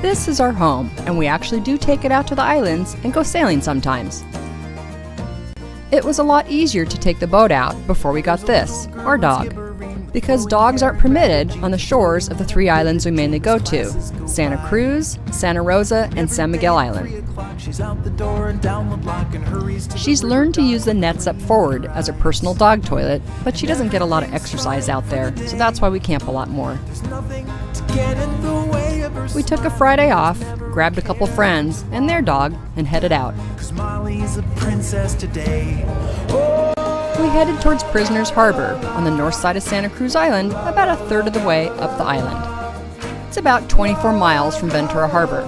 This is our home, and we actually do take it out to the islands and go sailing sometimes. It was a lot easier to take the boat out before we got this, our dog, because dogs aren't permitted on the shores of the 3 islands we mainly go to, Santa Cruz, Santa Rosa, and San Miguel Island. She's learned to use the nets up forward as her personal dog toilet, but she doesn't get a lot of exercise out there, so that's why we camp a lot more. We took a Friday off, grabbed a couple friends and their dog, and headed out. We headed towards Prisoners Harbor on the north side of Santa Cruz Island, about a third of the way up the island. It's about 24 miles from Ventura Harbor.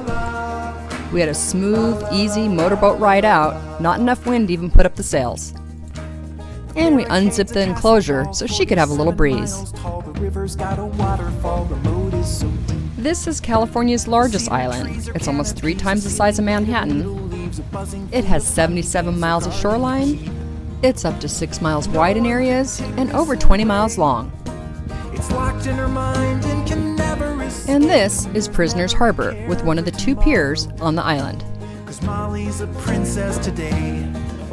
We had a smooth, easy motorboat ride out, not enough wind to even put up the sails. And we unzipped the enclosure so she could have a little breeze. This is California's largest island. It's almost 3 times the size of Manhattan. It has 77 miles of shoreline. It's up to 6 miles wide in areas and over 20 miles long. And this is Prisoners Harbor, with one of the 2 piers on the island.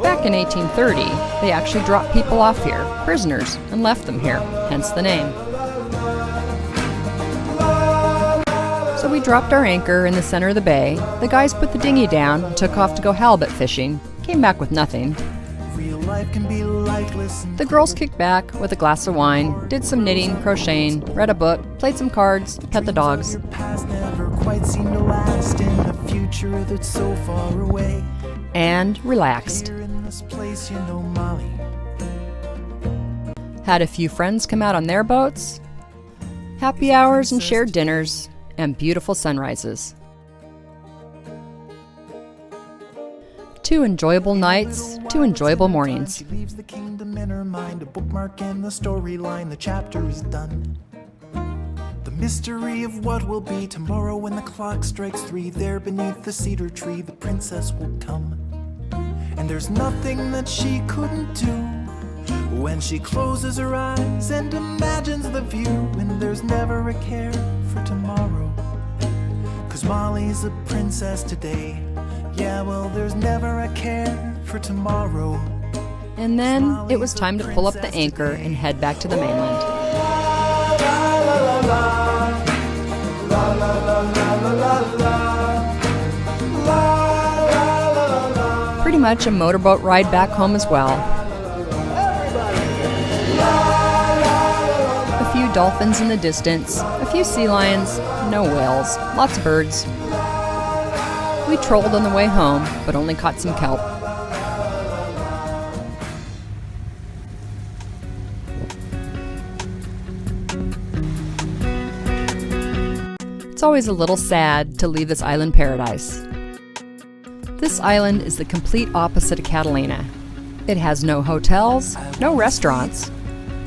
Back in 1830, they actually dropped people off here, prisoners, and left them here, hence the name. So we dropped our anchor in the center of the bay. The guys put the dinghy down and took off to go halibut fishing. Came back with nothing. The girls kicked back with a glass of wine, did some knitting, crocheting, read a book, played some cards, pet the dogs, and relaxed. Had a few friends come out on their boats, happy hours and shared dinners, and beautiful sunrises. 2 enjoyable nights, 2 enjoyable mornings. Leaves the kingdom in her mind, a bookmark in the storyline, the chapter is done. The mystery of what will be tomorrow when the clock strikes 3, there beneath the cedar tree, the princess will come. And there's nothing that she couldn't do when she closes her eyes and imagines the view, and there's never a care for tomorrow, 'cause Molly's a princess today. Yeah, well, there's never a care for tomorrow. And then it was time to pull up the anchor and head back to the mainland. Pretty much a motorboat ride back home as well. A few dolphins in the distance, a few sea lions, no whales, lots of birds. We trolled on the way home, but only caught some kelp. It's always a little sad to leave this island paradise. This island is the complete opposite of Catalina. It has no hotels, no restaurants,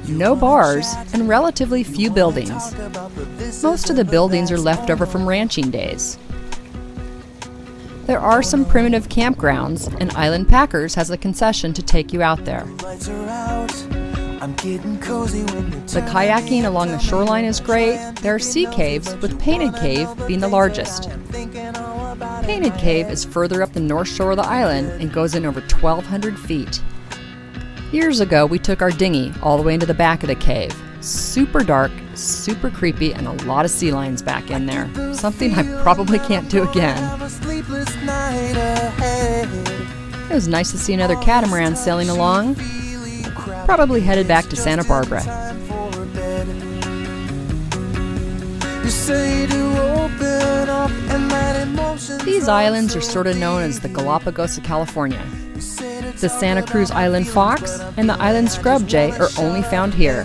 no bars, and relatively few buildings. Most of the buildings are left over from ranching days. There are some primitive campgrounds, and Island Packers has a concession to take you out there. The kayaking along the shoreline is great. There are sea caves, with Painted Cave being the largest. Painted Cave is further up the north shore of the island and goes in over 1,200 feet. Years ago, we took our dinghy all the way into the back of the cave. Super dark, super creepy, and a lot of sea lions back in there. Something I probably can't do again. It was nice to see another catamaran sailing along. Probably headed back to Santa Barbara. These islands are sort of known as the Galapagos of California. The Santa Cruz Island fox and the island scrub jay are only found here.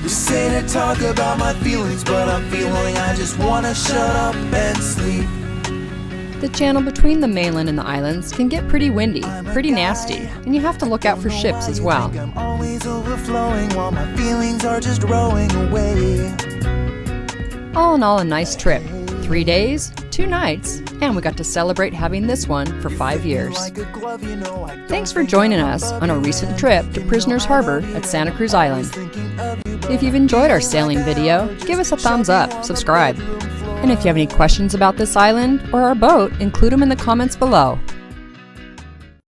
You say to talk about my feelings, but I'm feeling I just wanna shut up and sleep. The channel between the mainland and the islands can get pretty windy, pretty nasty, and you have to look out for ships as well. I'm always overflowing while my feelings are just rowing away. All in all, a nice trip. 3 days, 2 nights, and we got to celebrate having this one for 5 years. Thanks for joining us on a recent trip to Prisoners Harbor at Santa Cruz Island. If you've enjoyed our sailing video, give us a thumbs up, subscribe. And if you have any questions about this island or our boat, include them in the comments below.